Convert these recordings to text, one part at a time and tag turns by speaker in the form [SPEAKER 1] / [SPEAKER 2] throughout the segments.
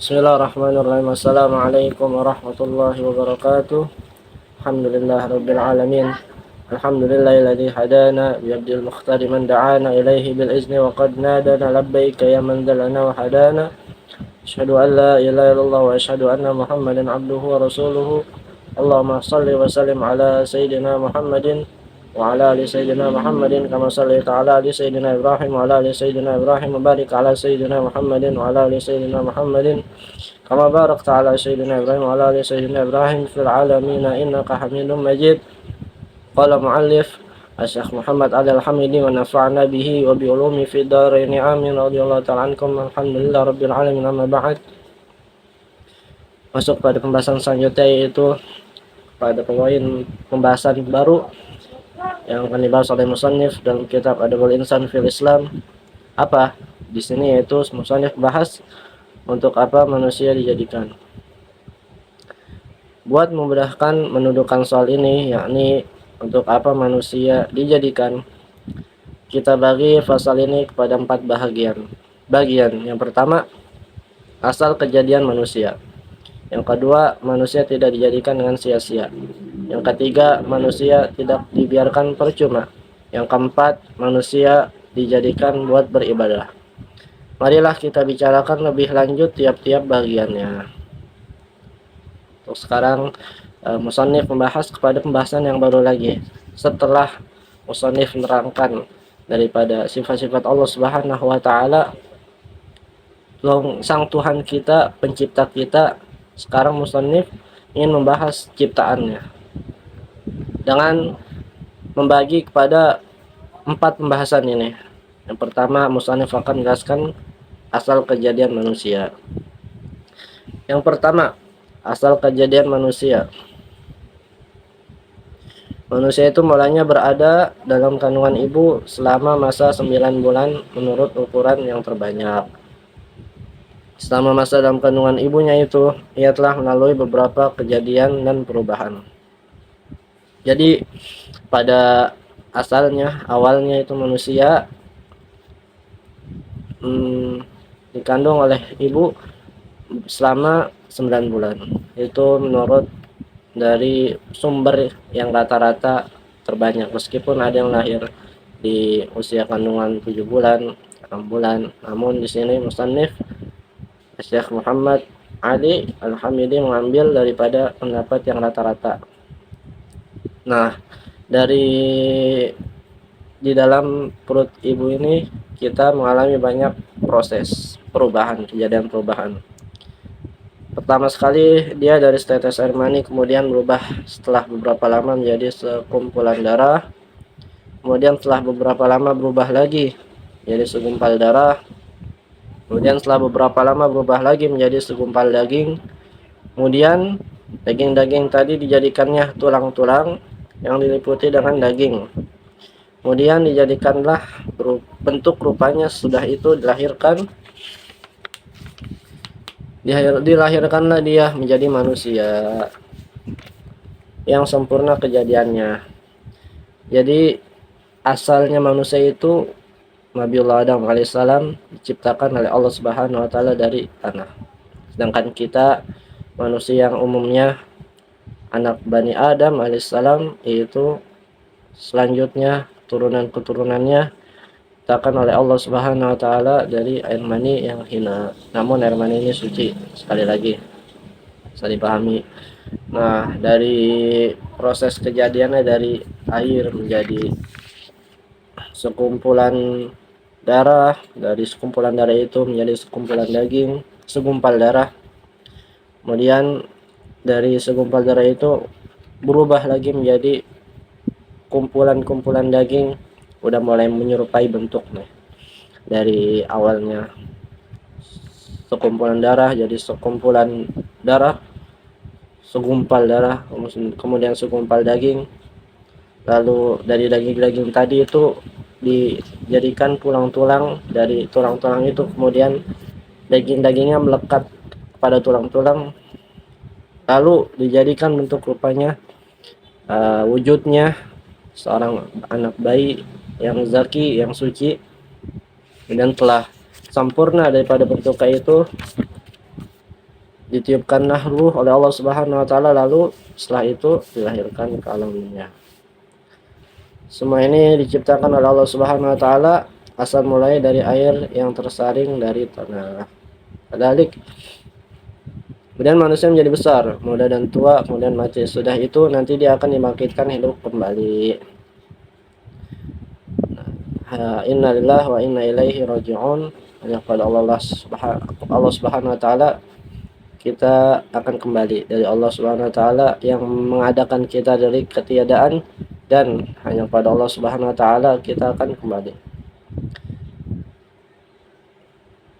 [SPEAKER 1] Bismillahirrahmanirrahim. Assalamualaikum warahmatullahi wabarakatuh. Alhamdulillah rabbil alamin. Alhamdulillahilladzi hadana biyadil mukhtari man da'ana ilaihi bil izni wa qad nadana labbaika ya man dalana wa hadana. Asyhadu an la ilaha illallah wa asyhadu anna Muhammadan abduhu wa rasuluhu. Allahumma shalli wa sallim ala sayyidina Muhammadin wa ala ali sayyidina Muhammadin kama shallaita ala ali sayyidina Ibrahim wa ala ali sayyidina Ibrahim wa barik ala sayyidina Muhammadin wa ala ali sayyidina Muhammadin kama barakta ala sayyidina Ibrahim wa ala ali sayyidina Ibrahim fil alamin innaka Hamidum Majid. Qala muallif Asy-Syaikh Muhammad Al-Hamidi wa nafa'na bihi wa bi ulumi fid dharain amin radhiyallahu ta'ala ankum alhamdulillah rabbil alamin amma ba'd. Masuk pada pembahasan selanjutnya, yaitu pada pembahasan baru yang akan dibahas oleh musannif dalam kitab Adabul Insan fil Islam. Apa di sini? Yaitu musannif bahas untuk apa manusia dijadikan. Buat memudahkan mendudukan soal ini, yakni untuk apa manusia dijadikan, kita bagi pasal ini kepada 4 bagian. Yang pertama, asal kejadian manusia. Yang kedua, manusia tidak dijadikan dengan sia-sia. Yang ketiga, manusia tidak dibiarkan percuma. Yang keempat, manusia dijadikan buat beribadah. Marilah kita bicarakan lebih lanjut tiap-tiap bagiannya. Untuk sekarang, musannif membahas kepada pembahasan yang baru lagi. Setelah musannif menerangkan daripada sifat-sifat Allah Subhanahu wa taala, Sang Tuhan kita, pencipta kita, sekarang musannif ingin membahas ciptaannya dengan membagi kepada 4 pembahasan ini. Yang pertama, musannif akan menjelaskan asal kejadian manusia. Yang pertama, asal kejadian manusia. Manusia itu mulanya berada dalam kandungan ibu selama masa 9 bulan menurut ukuran yang terbanyak. Selama masa dalam kandungan ibunya itu, ia telah melalui beberapa kejadian dan perubahan. Jadi pada awalnya itu manusia dikandung oleh ibu selama 9 bulan. Itu menurut dari sumber yang rata-rata terbanyak, meskipun ada yang lahir di usia kandungan 7 bulan, 6 bulan. Namun di sini musannif Syekh Muhammad Ali Al-Hamidi mengambil daripada pendapat yang rata-rata. Nah, di dalam perut ibu ini kita mengalami banyak proses perubahan, kejadian perubahan. Pertama sekali, dia dari setetes air mani kemudian berubah setelah beberapa lama menjadi sekumpulan darah. Kemudian setelah beberapa lama berubah lagi menjadi segumpal darah. Kemudian setelah beberapa lama berubah lagi menjadi segumpal daging. Kemudian daging-daging tadi dijadikannya tulang-tulang yang diliputi dengan daging. Kemudian dijadikanlah bentuk rupanya. Sudah itu dilahirkanlah dia menjadi manusia yang sempurna kejadiannya. Jadi asalnya manusia itu Nabiullah Adam alaihissalam diciptakan oleh Allah Subhanahu wa taala dari tanah. Sedangkan kita manusia yang umumnya anak Bani Adam alaihissalam, yaitu selanjutnya turunan-keturunannya diciptakan oleh Allah Subhanahu wa taala dari air mani yang hina. Namun air mani ini suci, sekali lagi bisa dipahami. Nah, dari proses kejadiannya dari air menjadi sekumpulan darah, dari sekumpulan darah itu menjadi sekumpulan daging, segumpal darah. Kemudian dari segumpal darah itu berubah lagi menjadi kumpulan-kumpulan daging, udah mulai menyerupai bentuknya. Dari awalnya sekumpulan darah jadi sekumpulan darah, segumpal darah, kemudian segumpal daging. Lalu dari daging-daging tadi itu dijadikan tulang-tulang. Dari tulang-tulang itu kemudian daging-dagingnya melekat pada tulang-tulang, lalu dijadikan bentuk rupanya, wujudnya seorang anak bayi yang zaki, yang suci. Dan telah sempurna daripada bentuknya itu, ditiupkanlah ruh oleh Allah Subhanahu wa taala, lalu setelah itu dilahirkan ke alam dunia. Semua ini diciptakan oleh Allah Subhanahu wa taala asal mulai dari air yang tersaring dari tanah. Adalik. Kemudian manusia menjadi besar, muda dan tua, kemudian mati. Sudah itu nanti dia akan dibangkitkan hidup kembali. Inna lillahi wa inna ilaihi raji'un. Hanya kepada Allah Subhanahu wa taala kita akan kembali, dari Allah Subhanahu wa taala yang mengadakan kita dari ketiadaan, dan hanya kepada Allah Subhanahu wa taala kita akan kembali.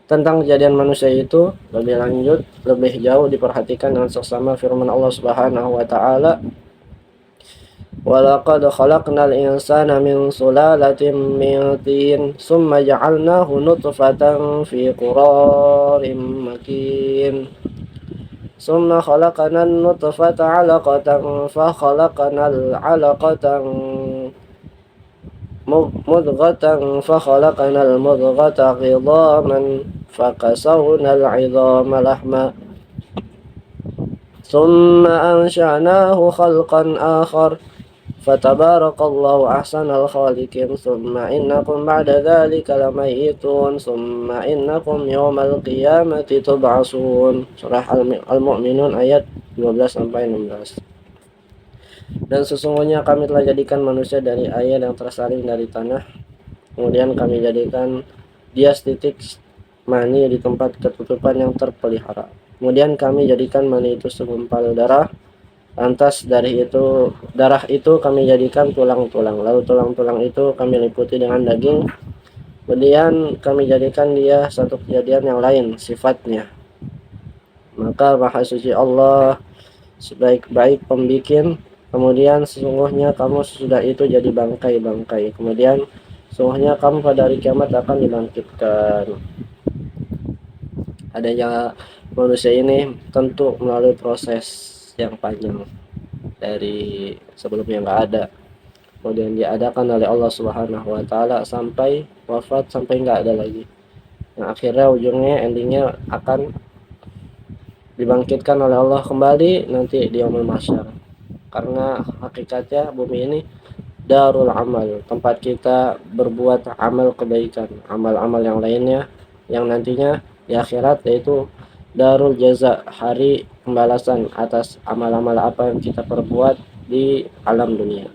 [SPEAKER 1] Tentang kejadian manusia itu lebih lanjut, lebih jauh diperhatikan dengan seksama firman Allah Subhanahu wa taala, "Walaqad khalaqnal insana min sulalatin min tin, tsumma ja'alnahu nutfatan fi qararin makin. Tsumma khalaqnal nutfata 'alaqatan fa khalaqnal 'alaqatan mudghatan fa khalaqnal mudghata 'idhaman fa kasawnal 'idhama lahma thumma ansha'nahu khalqan akhar fatabarakallahu ahsanal khaliqin thumma innakum ba'da dzalika lamayitun thumma innakum yawmal qiyamati tub'atsun." Surah Al-Mu'minun ayat 12-16. Dan sesungguhnya kami telah jadikan manusia dari air yang tersaring dari tanah, kemudian kami jadikan dia setitik mani di tempat ketutupan yang terpelihara, kemudian kami jadikan mani itu segumpal darah, lantas dari itu darah itu kami jadikan tulang-tulang, lalu tulang-tulang itu kami liputi dengan daging, kemudian kami jadikan dia satu kejadian yang lain sifatnya. Maka Maha Suci Allah sebaik-baik pembikin. Kemudian sesungguhnya kamu sesudah itu jadi bangkai-bangkai, kemudian sesungguhnya kamu pada hari kiamat akan dibangkitkan. Adanya manusia ini tentu melalui proses yang panjang dari sebelumnya nggak ada, kemudian diadakan oleh Allah Subhanahu wa taala sampai wafat, sampai nggak ada lagi, yang akhirnya ujungnya endingnya akan dibangkitkan oleh Allah kembali nanti di yaumul mahsyar. Karena hakikatnya bumi ini darul amal, tempat kita berbuat amal kebaikan, amal-amal yang lainnya yang nantinya di akhirat, yaitu darul jaza, hari pembalasan atas amal-amal apa yang kita perbuat di alam dunia.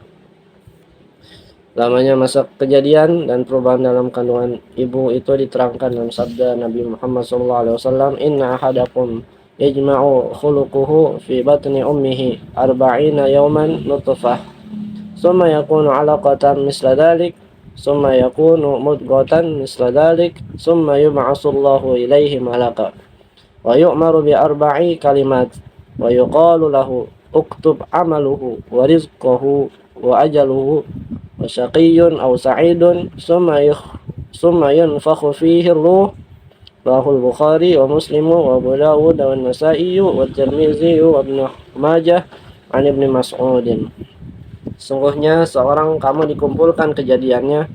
[SPEAKER 1] Lamanya masa kejadian dan perubahan dalam kandungan ibu itu diterangkan dalam sabda Nabi Muhammad SAW, "Inna ahadakum yajma'u khuluquhu fi batni ummihi arba'ina yawman nutfah, summa yakunu 'alaqatan misla dhalik, summa yakunu mudghatan misla dhalik, summa yub'atsullahu ilaihi malaka wa yu'maru bi arba'i kalimat wa yuqalu lahu uktub amaluhu wa rizquhu wa ajaluhu wa syaqiyyun aw sa'idun, summa yunfakhu fihi ruh." Rahul Bukhari wa Muslimu wa Abu Dawud wa Nasa'i wa Tirmizi wa Ibnu Majah an Ibnu Mas'udin. Sungguhnya seorang kamu dikumpulkan kejadiannya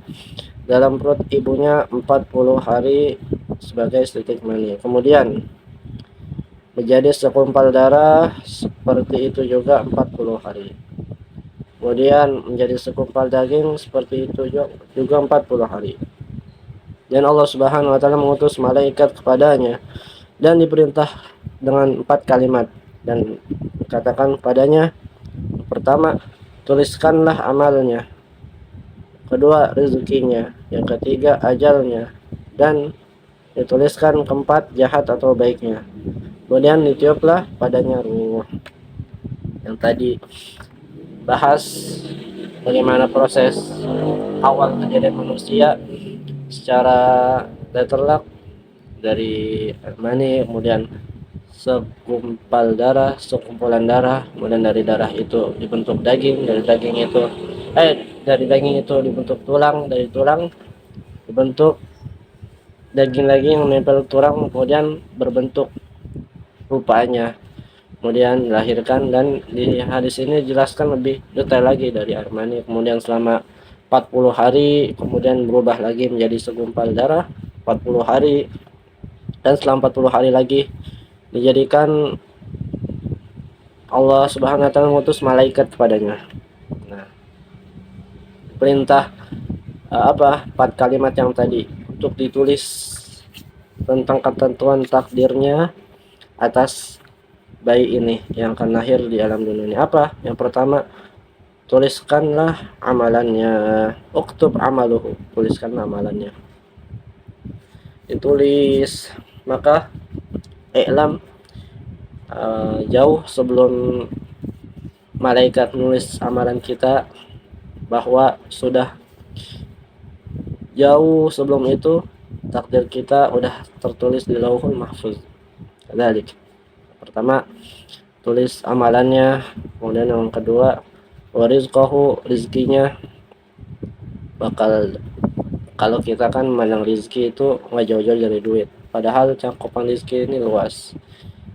[SPEAKER 1] dalam perut ibunya 40 hari sebagai setitik mani, kemudian menjadi segumpal darah seperti itu juga 40 hari, kemudian menjadi segumpal daging seperti itu juga 40 hari. Dan Allah Subhanahu wa taala mengutus malaikat kepadanya dan diperintah dengan 4 kalimat, dan katakan padanya, pertama, tuliskanlah amalnya, kedua, rezekinya, yang ketiga, ajalnya, dan dituliskan keempat, jahat atau baiknya. Kemudian ditiuplah padanya ruh. Yang tadi bahas bagaimana proses awal kejadian manusia secara letterlock, dari mani, kemudian segumpal darah, sekumpulan darah, kemudian dari darah itu dibentuk daging, dari daging itu dibentuk tulang, dari tulang dibentuk daging lagi yang menempel tulang, kemudian berbentuk rupanya, kemudian dilahirkan. Dan di hadis ini dijelaskan lebih detail lagi dari air mani, kemudian selama 40 hari kemudian berubah lagi menjadi segumpal darah 40 hari, dan setelah 40 hari lagi dijadikan Allah Subhanahu wa taala mengutus malaikat kepadanya. Nah, perintah empat kalimat yang tadi untuk ditulis tentang ketentuan takdirnya atas bayi ini yang akan lahir di alam dunia ini. Apa? Yang pertama, tuliskanlah amalannya. Uktub amaluhu, tuliskan amalannya. Ditulis, maka i'lam, jauh sebelum malaikat menulis amalan kita, bahwa sudah jauh sebelum itu takdir kita udah tertulis di Lauhul Mahfuz. Jadi pertama, tulis amalannya. Kemudian yang kedua, warizqahu, rizkinya. Bakal, kalau kita kan memandang rizki itu nggak jauh-jauh dari duit, padahal cakupan rizki ini luas.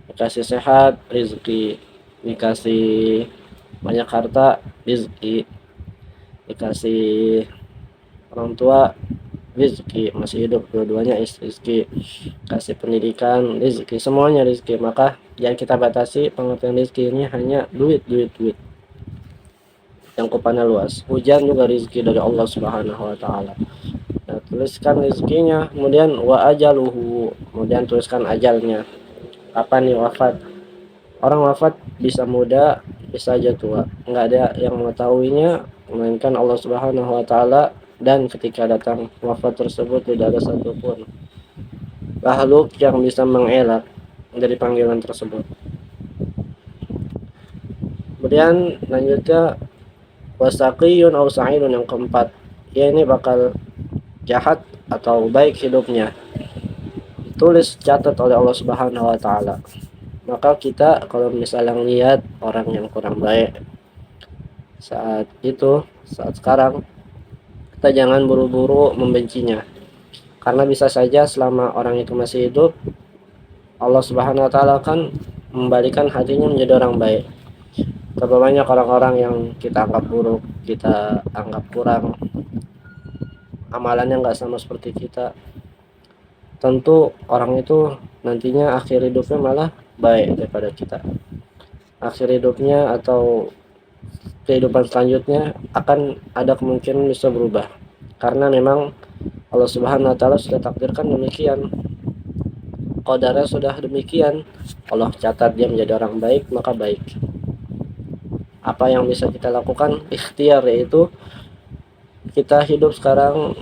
[SPEAKER 1] Dikasih sehat, rizki. Dikasih banyak harta, rizki. Dikasih orang tua, rizki. Masih hidup dua-duanya rizki. Kasih pendidikan, rizki. Semuanya rizki. Maka jangan kita batasi pengertian rizki ini hanya duit. Cakupannya luas. Hujan juga rizki dari Allah Subhanahu wa taala. Nah, tuliskan rizkinya. Kemudian wa ajaluhu, kemudian tuliskan ajalnya. Kapan nih wafat? Orang wafat bisa muda, bisa aja tua. Nggak ada yang mengetahuinya melainkan Allah Subhanahu wa taala, dan ketika datang wafat tersebut tidak ada satupun makhluk yang bisa mengelak dari panggilan tersebut. Kemudian lanjutnya wasaqiyun aw sa'idun, yang keempat, ya ini bakal jahat atau baik hidupnya, tulis catat oleh Allah Subhanahu wa taala. Maka kita kalau misalnya lihat orang yang kurang baik saat sekarang, kita jangan buru-buru membencinya, karena bisa saja selama orang itu masih hidup, Allah Subhanahu wa taala akan membalikan hatinya menjadi orang baik. Berapa banyak orang-orang yang kita anggap buruk, kita anggap kurang, amalannya nggak sama seperti kita, tentu orang itu nantinya akhir hidupnya malah baik daripada kita. Akhir hidupnya atau kehidupan selanjutnya akan ada kemungkinan bisa berubah, karena memang Allah Subhanahu wa taala sudah takdirkan demikian, qadarnya sudah demikian. Allah catat dia menjadi orang baik, maka baik. Apa yang bisa kita lakukan? Ikhtiar, yaitu kita hidup sekarang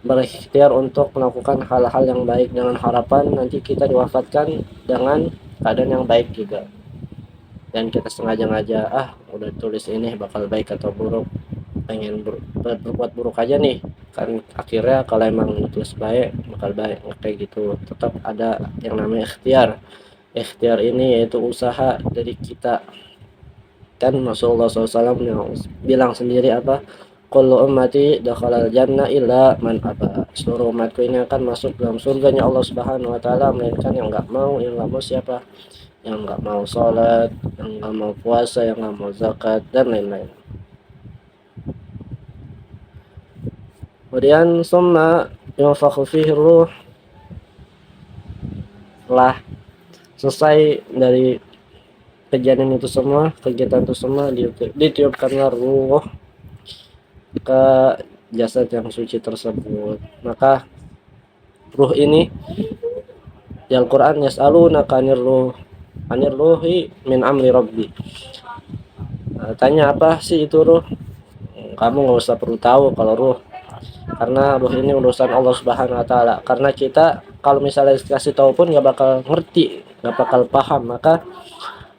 [SPEAKER 1] berikhtiar untuk melakukan hal-hal yang baik dengan harapan nanti kita diwafatkan dengan keadaan yang baik juga. Dan kita sengaja-ngaja, udah tulis ini bakal baik atau buruk, pengen berbuat buruk aja nih, kan akhirnya kalau emang tulis baik bakal baik, kayak gitu. Tetap ada yang namanya ikhtiar ini yaitu usaha dari kita. Kan Rasulullah SAW yang bilang sendiri apa, kullu ummati dakhalal jannah illa man aba, seluruh umatku ini akan masuk dalam surganya Allah Subhanahu wa taala melainkan yang enggak mau. Yang enggak mau siapa? Yang enggak mau sholat, yang enggak mau puasa, yang enggak mau zakat, dan lain-lain. Kemudian summa yunfakhu fihi ruh, setelah selesai dari kejadian itu semua, kegiatan itu semua, ditiupkanlah ruh ke jasad yang suci tersebut. Maka ruh ini di Al-Quran, yas'alunaka anir ruhi min amri rabbi. Tanya apa sih itu ruh? Kamu nggak usah perlu tahu kalau ruh, karena ruh ini urusan Allah Subhanahu wa taala. Karena kita kalau misalnya dikasih tahu pun nggak bakal ngerti, nggak bakal paham. Maka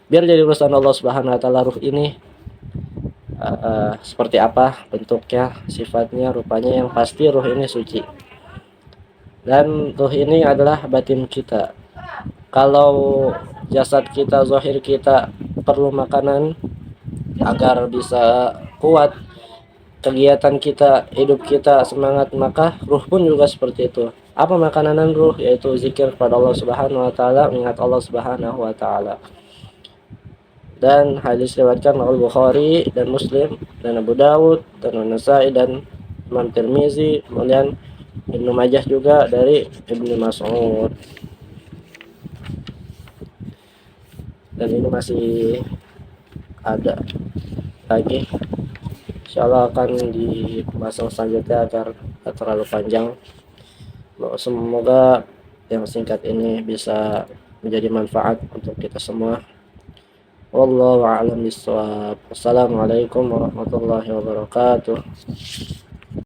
[SPEAKER 1] biar jadi urusan Allah Subhanahu wa taala ruh ini seperti apa bentuknya, sifatnya, rupanya. Yang pasti ruh ini suci, dan ruh ini adalah batin kita. Kalau jasad kita, zahir kita perlu makanan agar bisa kuat kegiatan kita, hidup kita semangat, maka ruh pun juga seperti itu. Apa makanan ruh? Yaitu zikir kepada Allah Subhanahu wa taala, mengingat Allah Subhanahu wa taala. Dan hadis diriwayatkan oleh Bukhari dan Muslim dan Abu Dawud dan An-Nasa'i dan Imam Tirmizi, kemudian Ibnu Majah juga dari Ibnu Mas'ud. dan ini masih ada lagi. Insyaallah akan di pembahasan selanjutnya agar tak terlalu panjang. Semoga yang singkat ini bisa menjadi manfaat untuk kita semua. Wallahu a'lam bishawab. Wassalamualaikum warahmatullahi wabarakatuh.